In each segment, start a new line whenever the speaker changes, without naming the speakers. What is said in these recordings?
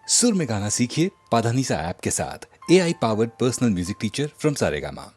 सुर में गाना सीखिए पाधानीसा ऐप के साथ। AI powered personal music teacher from Saregama.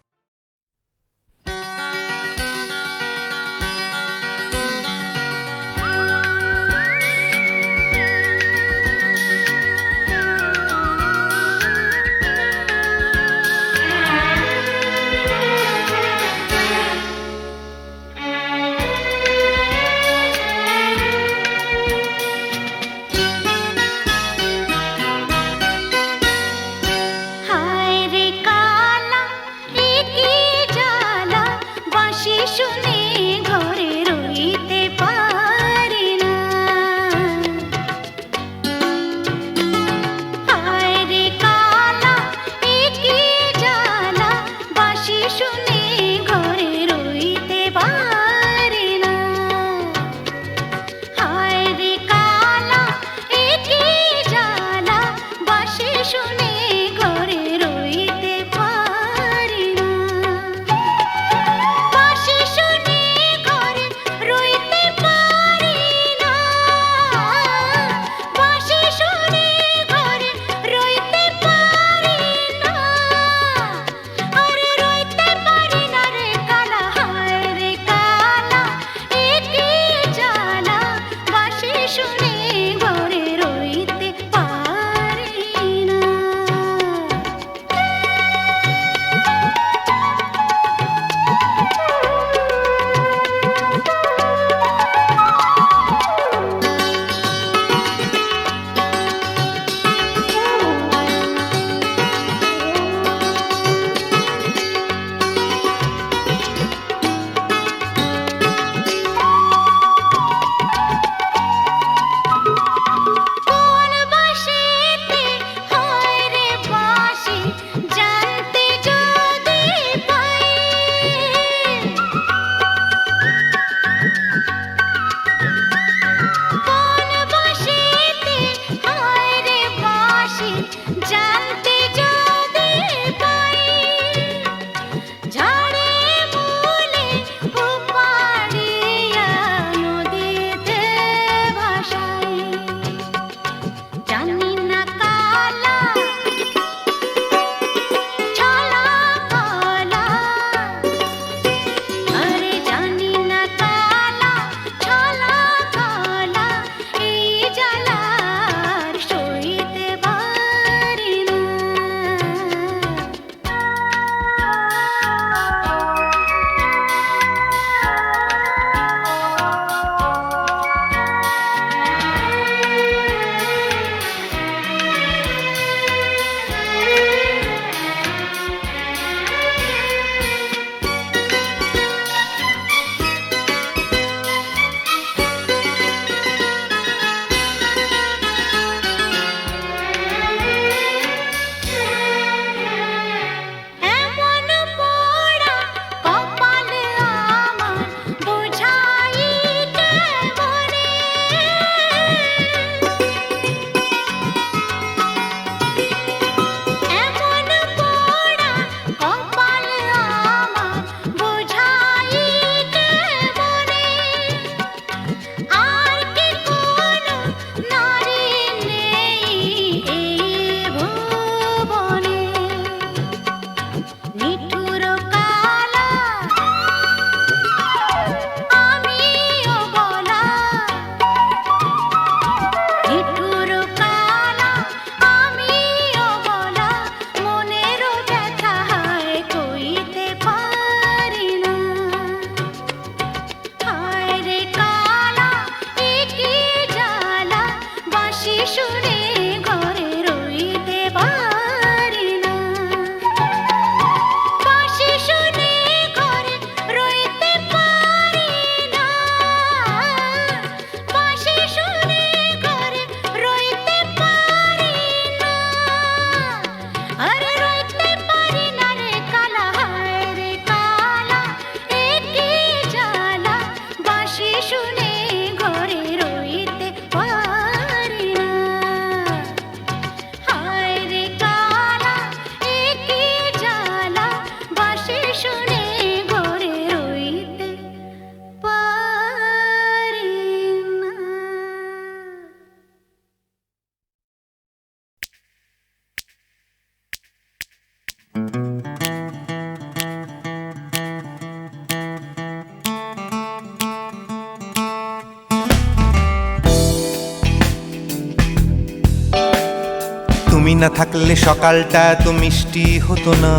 তুমি না থাকলে সকালটা এত মিষ্টি হতো না,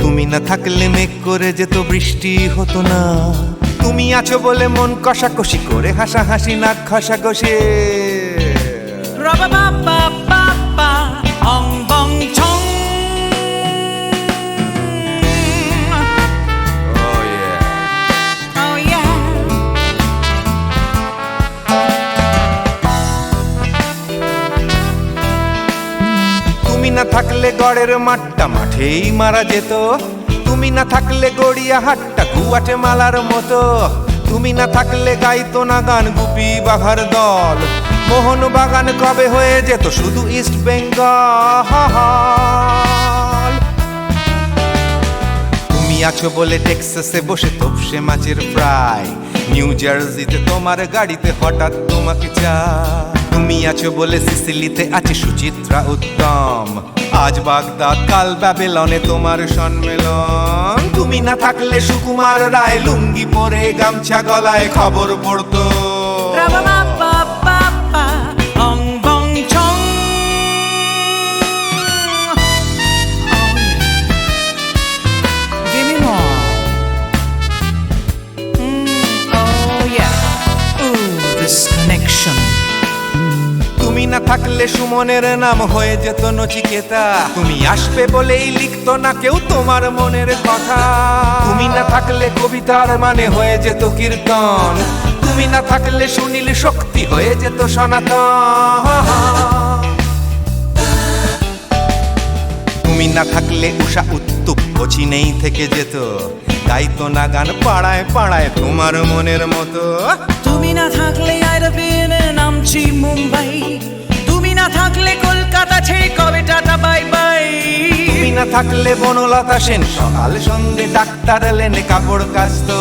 তুমি না থাকলে মেঘ করে যেত বৃষ্টি হতো না। তুমি আছো বলে মন কষাকষি করে হাসাহাসি নাক ঘষাঘষি। তুমি না থাকলে গড়ের মাঠটা মাঠেই মারা যেত, তুমি না থাকলে গড়িয়া হাটটা গুয়াটে মালার মতো। তুমি না থাকলে গাইতো না গান গুপি বাঘার দল, মোহন বাগান কবে হয়ে যেত শুধু ইস্ট বেঙ্গল। তুমি আছো বলে টেক্সাসে বসে তোপসে মাছের ফ্রাই, নিউ জার্সিতে তোমার গাড়িতে হঠাৎ তোমাকে চাই। তুমি আছো বলে সিসিলিতে আছে সুচিত্রা উত্তম, আজ বাগদাদ কাল ব্যাবিলনে তোমার সম্মেলন। তুমি না থাকলে সুকুমার রায় লুঙ্গি পরে গামছা গলায় খবর পড়তো। তুমি না থাকলে সুমনের নাম হয়ে যেত নচিকেতা, তুমি আসবে বলেই লিখতো না কেউ তোমার মনের কথা। তুমি না থাকলে কবিতার মানে হয়ে যেত কীর্তন, তুমি না থাকলে সুনীল শক্তি হয়ে যেত সনাতন। তুমি না থাকলে উষা উত্তুপ কোচিনেই থেকে যেত, গাইতো না গান পাড়ায় পাড়ায় তোমার মনের মতো।
তুমি না থাকলে আইরবিনে নামছি মুম্বাই, তুমি না থাকলে কলকাতা ছেড়ে কবে টাটা বাই বাই।
তুমি না থাকলে বনলতা সেন সকাল সন্ধে ডাক্তার লেনে কাপড় কাচতো।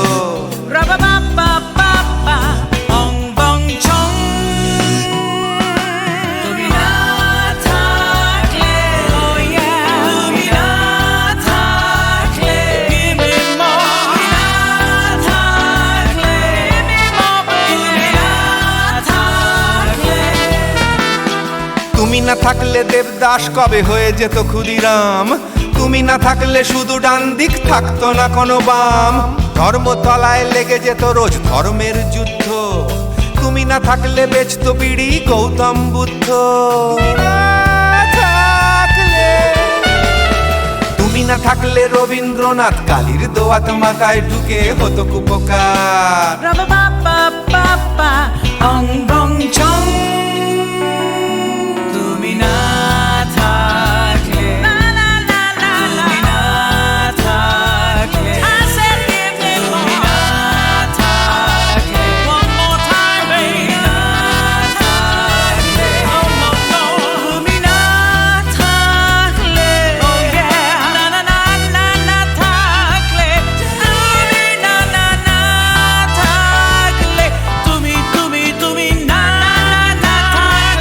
তুমি না থাকলে, তুমি না থাকলে, তুমি না থাকলে, তুমি না থাকলে।
তুমি না থাকলে দেবদাস কবে হয়ে যেত ক্ষুদিরাম, তুমি না থাকলে শুধু ডান দিক থাকতো না কোনো বাম। ধর্মতলায় লেগে যেত রোজ ধর্মের যুদ্ধ, তুমি না থাকলে বেচতো বিড়ি গৌতম বুদ্ধ। তুমি না থাকলে রবীন্দ্রনাথ কালীর দোয়াত মাথায় ঢুকে হতো কুপকার।
তুমি না থাকলে, তুমি না থাকলে, তুমি না থাকলে, one more time, baby, না থাকলে, তুমি না থাকলে, oh yeah, না না না না না থাকলে, তুমি না না না থাকলে, তুমি না না না থাকলে।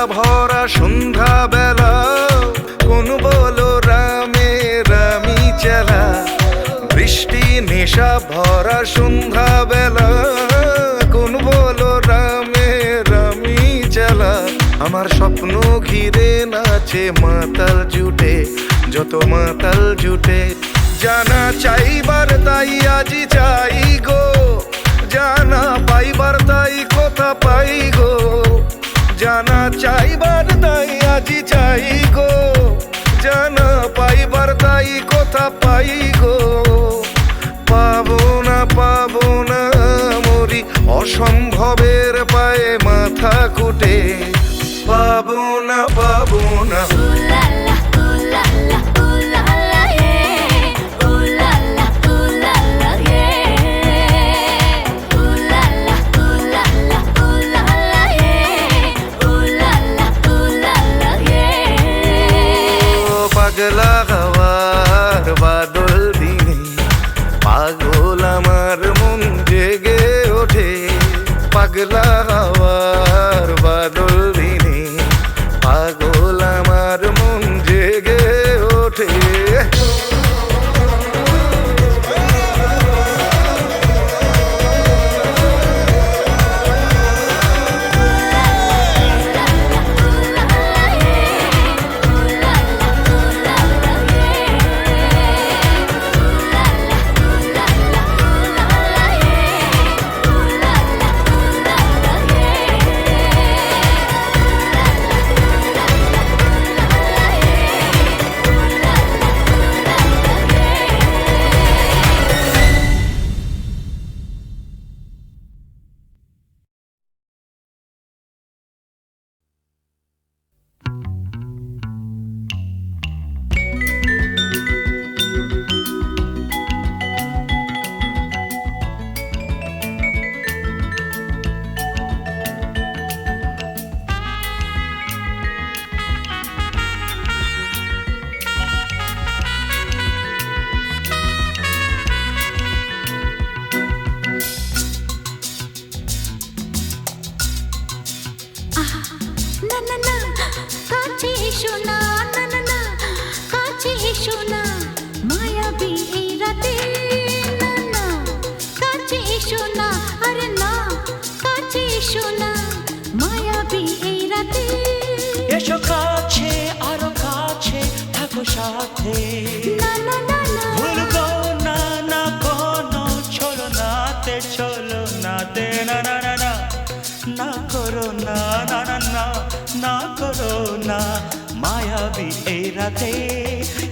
ভরা সন্ধ্যা বেলা কোন বলো রামে রামি চেলা বৃষ্টি নেশা ভরা সন্ধ্যা বেলা কোন বলো রামে রামি চেলা আমার স্বপ্ন ঘিরে নাচে মাতাল জুটে যত মাতাল জুটে জানা চাইবার তাই আজি চাই গো জানা পাইবার তাই কথা পাই গো জানা চাইবার তাই আজি চাই গো জানা পাইবার তাই কথা পাই গো পাবো না মরি অসম্ভবের পায়ে মাথা কুটে পাবো না পাগলা হওয়ার বাদল দিনে পাগল আমার মন জেগে ওঠে পাগলা হওয়ার বাদল দিনে পাগল আমার মন জেগে ওঠে
এসো কাছে আরো কাছে থাকো সাথে ভুলবো না না কোনো চলো নাতে না না না না না করো না না না না না করো না মায়াবী এই রাতে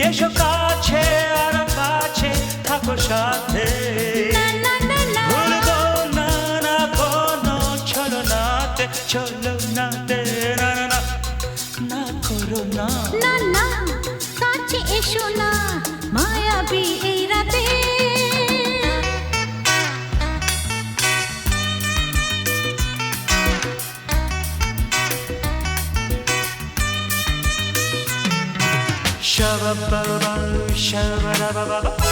এসো কাছে আরো কাছে থাকো সাথে ভুলবো না না কোনো চলো নাতে না না না না করো না
না না কাছে এসো না মায়াবী এই রাতে
Shabba-ba-ba, shabba-da-ba-ba-ba.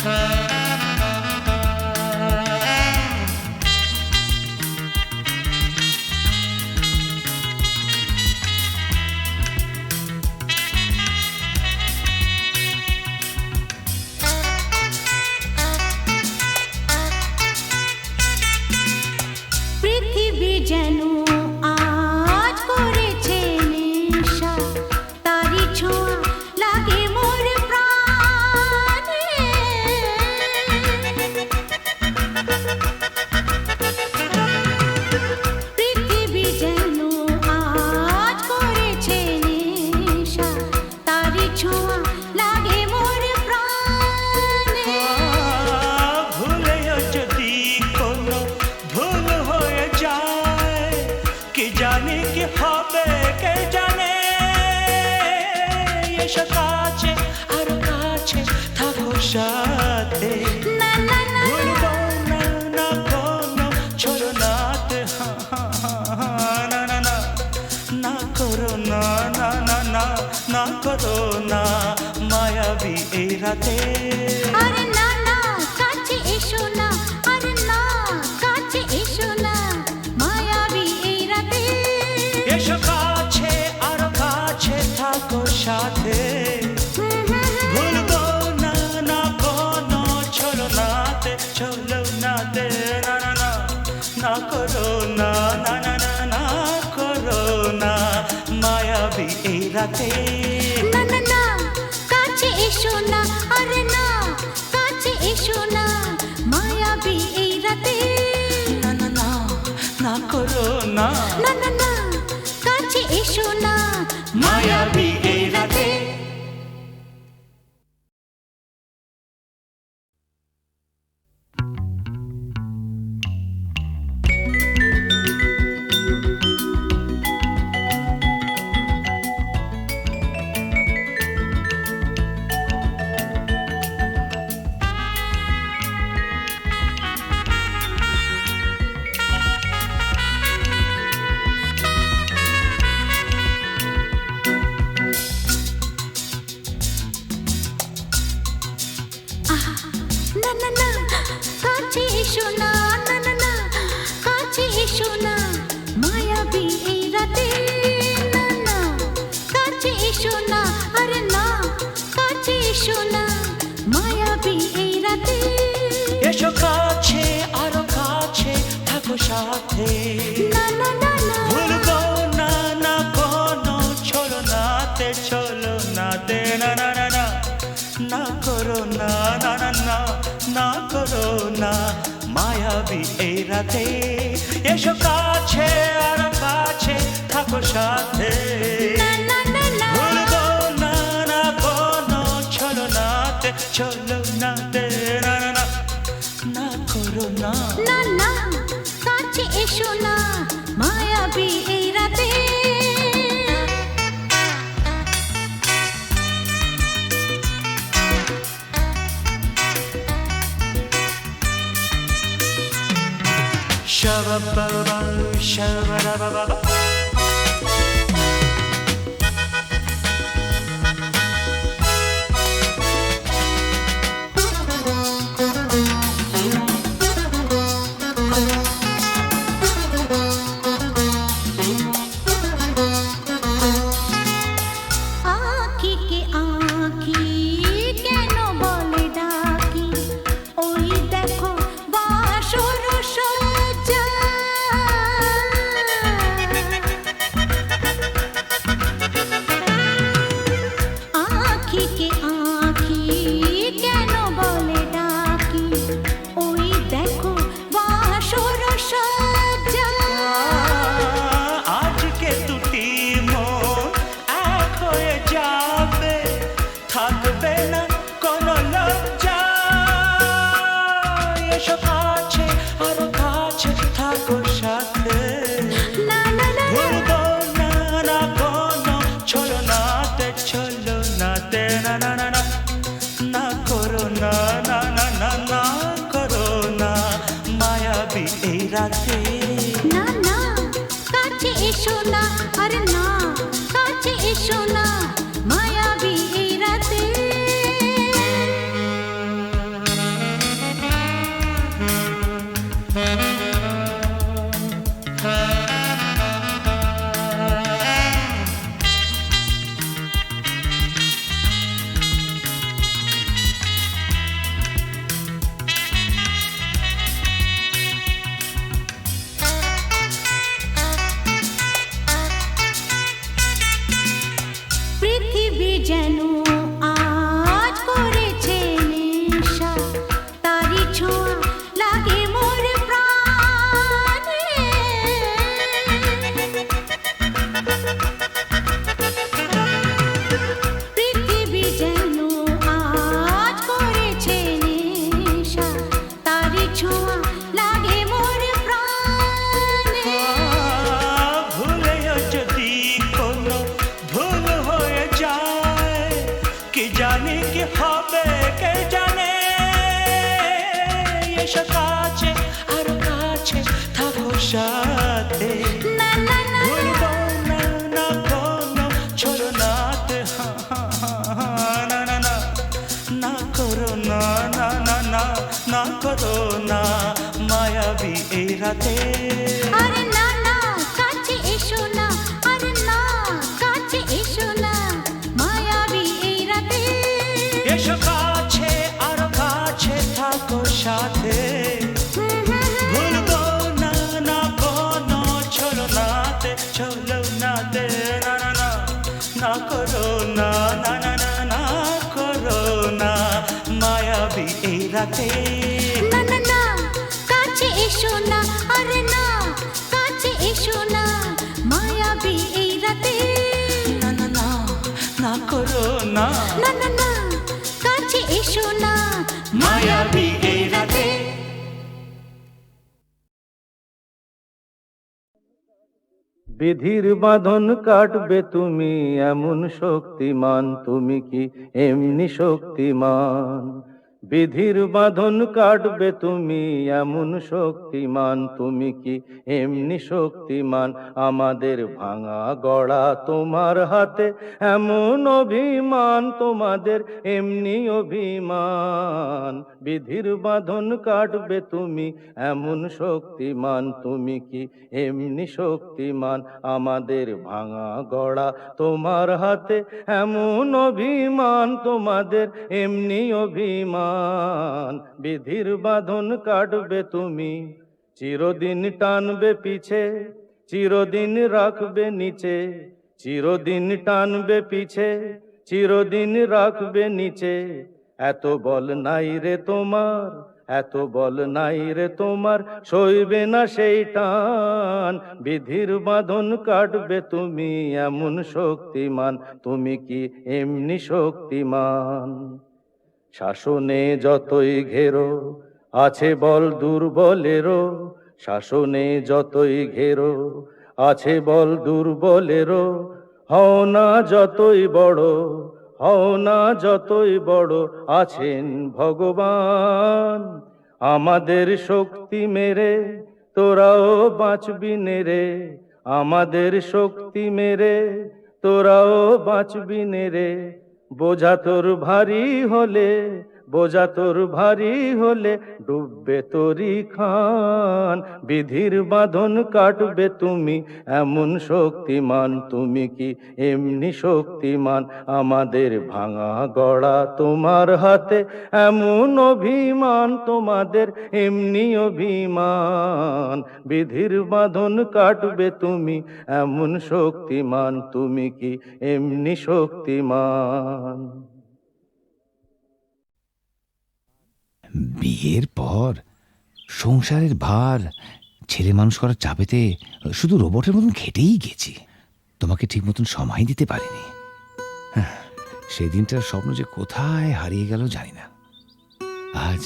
পৃথিবী যেন আজ করেছে নেশা, তারি ছোঁয়া লাগে মোর প্রাণে। পৃথিবী যেন আজ করেছে নেশা, তারি ছোঁয়া লাগে মোর প্রাণে।
ভুলেও যদি কোনো ভুল হয়ে যায়, কে জানে কি হবে, কে জানে। এসো কাছে আর কাছে থাকো সাথে,
না না না
ভুলবো না না কোনো ছলনাতে। না না না না করো না, না না না না করো না মায়াবী এই রাতে।
আরে না না কাছে এসো না, আরে না কাছে এসো না, মায়াবী এই রাতে।
এসো কাছে আর কাছে থাকো সাথে, ভুলবো না না কোনো ছলনাতে, ছলনাতে। না না না না করো না, না না না না করো না মায়াবী এই রাতে।
না না না কাছে এসো না, আরে না কাছে এসো না, মায়াবী এই রাতে।
না না না না করো না
না না না কাছে এসো না,
মায়াবী এই রাতে।
না না না কাছে এসো না, না না না কাছে এসো না, মায়াবী এই রাতে। না না কাছে এসো না, আরে না কাছে এসো না, মায়াবী এই রাতে।
এসো কাছে আরো কাছে থাকো সাথে,
না না না না
ভুলবো না না কোনো ছলনাতে, ছলনাতে। না না না না না করো না, না না না না করো না মায়াবী এই রাতে। এসো কাছে আরো কাছে থাকো সাথে,
না না না না
ভুলবো না না কোনো ছলনাতে, ছলনাতে। না না না না করো না।
না না কাছে এসো না, মায়াবী এই রাতে।
Shabba-ba-ba, shabba-da-ba-ba-ba.
আঁখিকে আঁখি কেন বলে ডাকি, ওই দেখো বাসর সজ্জা। আঁখিকে আঁখি কেন বলে ডাকি, ওই দেখো বাসর সজ্জা।
আজকে দুটি মন এক হয়ে যাবে, থাকবে না কোনো লজ্জা। এসো কাছে আরো কাছে থাকো সাথে,
না না না
ভুলবো না না কোনো ছলনাতে, ছলনাতে। না না না না না করো না, না না না না করো না মায়াবী এই রাতে।
না না কাছে এসো না, আরে না কাছে এসো না, মায়াবী এই রাতে।
সাথে
না না না
ভুলবো না না কোনো ছলনাতে না না না না করো না না না না না করো না মায়াবী এই রাতে
আরে না না কাছে এসো না আরে না কাছে এসো না মায়াবী এই রাতে
এসো কাছে আরো কাছে থাকো সাথে ভুলবো না না কোনো ছলনাতে ছলনাতে না না না না করো না না না না না করো না মায়াবী এই রাতে
না না না কাছে এসো না আরে না কাছে এসো না মায়াবী এই রাতে
না না না না করো না
না না না কাছে এসো না
মায়াবী এই রাতে
বিধির বাঁধন কাটবে তুমি এমন শক্তিমান, তুমি কি এমনি শক্তিমান? বিধির বাঁধন কাটবে তুমি এমন শক্তিমান, তুমি কি এমনি শক্তিমান? আমাদের ভাঙা গড়া তোমার হাতে এমন অভিমান, তোমাদের এমনি অভিমান। বিধির বাঁধন কাটবে তুমি এমন শক্তিমান, তুমি কি এমনি শক্তিমান? আমাদের ভাঙা গড়া তোমার হাতে এমন অভিমান, তোমাদের এমনি অভিমান। বিধির বাঁধন কাটবে তুমি, চিরদিন টানবে পিছে, চিরদিন রাখবে নিচে, চিরদিন টানবে পিছে, চিরদিন রাখবে নিচে। এত বল নাই রে তোমার, এত বল নাই রে তোমার, সইবে না সেই টান। বিধির বাঁধন কাটবে তুমি এমন শক্তিমান, তুমি কি এমনি শক্তিমান? শাসনে যতই ঘেরো আছে বল দুর্বলেরও, শাসনে যতই ঘেরো আছে বল দুর্বলেরও। হও না যতই বড়, হও না যতই বড়, আছেন ভগবান। আমাদের শক্তি মেরে তোরাও বাঁচবি নেরে, আমাদের শক্তি মেরে তোরাও বাঁচবি নেরে। বোঝা তোর ভারী হলে, বোঝা তোর ভারী হলে, ডুববে তোরই খান। বিধির বাঁধন কাটবে তুমি এমন শক্তিমান, তুমি কি এমনি শক্তিমান? আমাদের ভাঙা গড়া তোমার হাতে এমন অভিমান, তোমাদের এমনি অভিমান। বিধির বাঁধন কাটবে তুমি এমন শক্তিমান, তুমি কি এমনি শক্তিমান?
বিয়ের পর সংসারের ভার ছেলে মানুষ করার চাপেতে শুধু রোবটের মতন খেটেই গেছি, তোমাকে ঠিক মতন সময় দিতে পারিনি। সেদিনটার স্বপ্ন যে কোথায় হারিয়ে গেল জানি না। আজ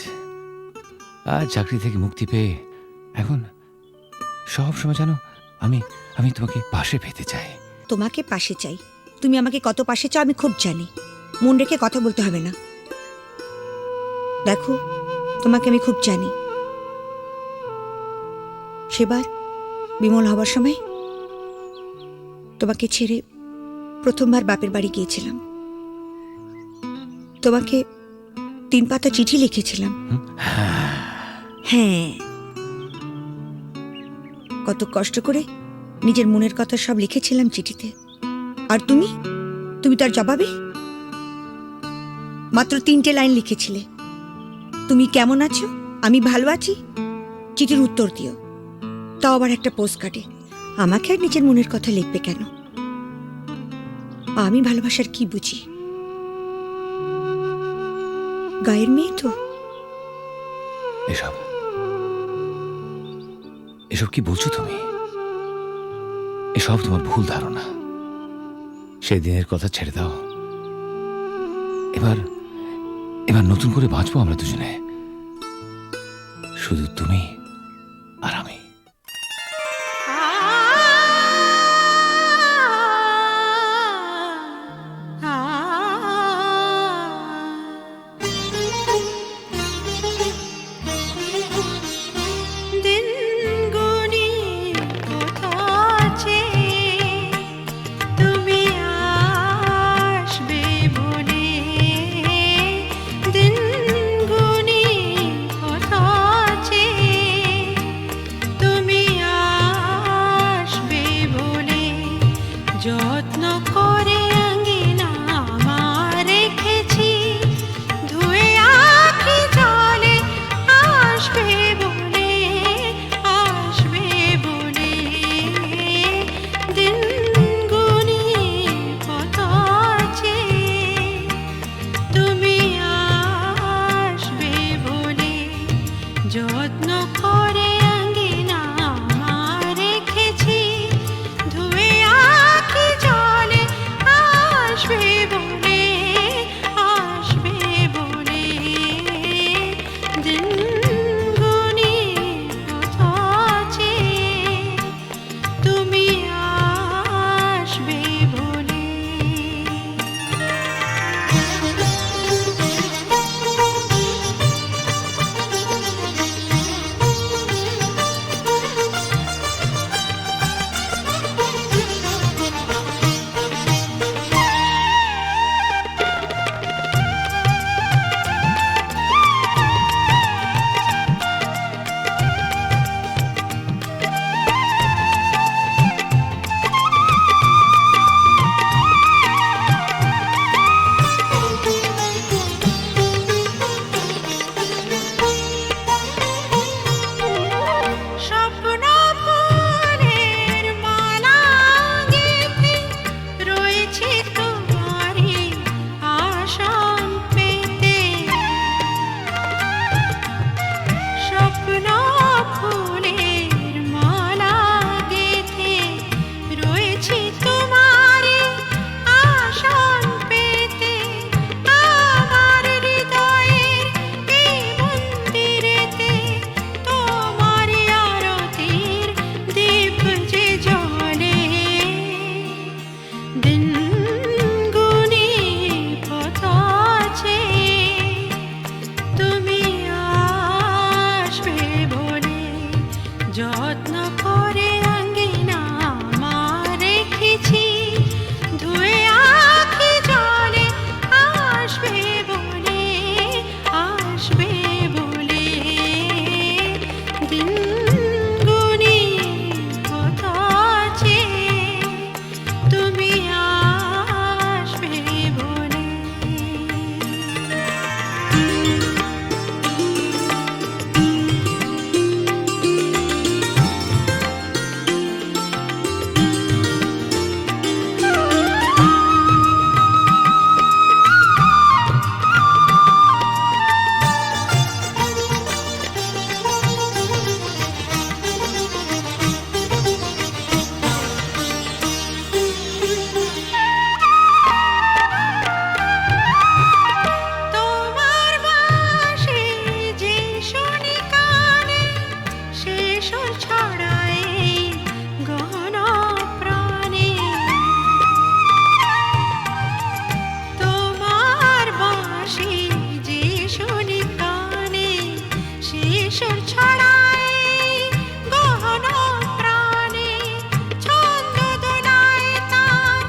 আজ চাকরি থেকে মুক্তি পেয়ে এখন সব সময় জানো আমি আমি তোমাকে পাশে পেতে চাই।
তোমাকে পাশে চাই, তুমি আমাকে কত পাশে চাও আমি খুব জানি। মন রেখে কথা বলতে হবে না। দেখো, তোমাকে আমি খুব জানি। সেবার বিমল হবার সময় তোমাকে ছেড়ে প্রথমবার বাপের বাড়ি গিয়েছিলাম। তোমাকে 3 পাতা চিঠি লিখেছিলাম। হ্যাঁ, কত কষ্ট করে নিজের মনের কথা সব লিখেছিলাম চিঠিতে। আর তুমি তুমি তার জবাবে মাত্র 3টে লাইন লিখেছিলে, তুমি কেমন আছো, আমি ভালো আছি, চিঠির উত্তর দিও। তাও আবার একটা পোস্ট কার্ডে। আমাকে আর নিজের মনের কথা লিখবে কেন? আমি ভালোবাসার কি বুঝি? গায়ের মেয়ে তো।
এসব এসব কি বলছো তুমি? এসব তোমার ভুল ধারণা। সেদিনের কথা ছেড়ে দাও। এবার এবার নতুন করে বাঁচবো আমরা দুজনে, শুধু তুমি আর আমি।
দিন গুনিয়ে যত্ন করে আঙ্গিনা আমার রেখেছি ধুয়ে আখি জলে আসবে বলে দিন গুনি কত আছে তুমি আসবে বলে তোমার বাঁশি যে শুনি কানে সে সুর ছড়ায় গহন প্রাণে তোমার বাঁশি যে শুনি কানে সে সুর ছড়ায় গহন প্রাণে ছন্দ দোলায় তার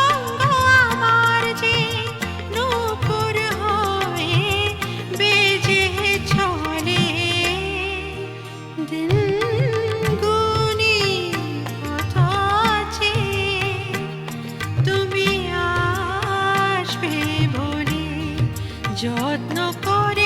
অঙ্গ আমার যে নূপুর হয়ে বেজে চলে দিন গুনি কত আছে তুমি আসবে বলে যত্ন করে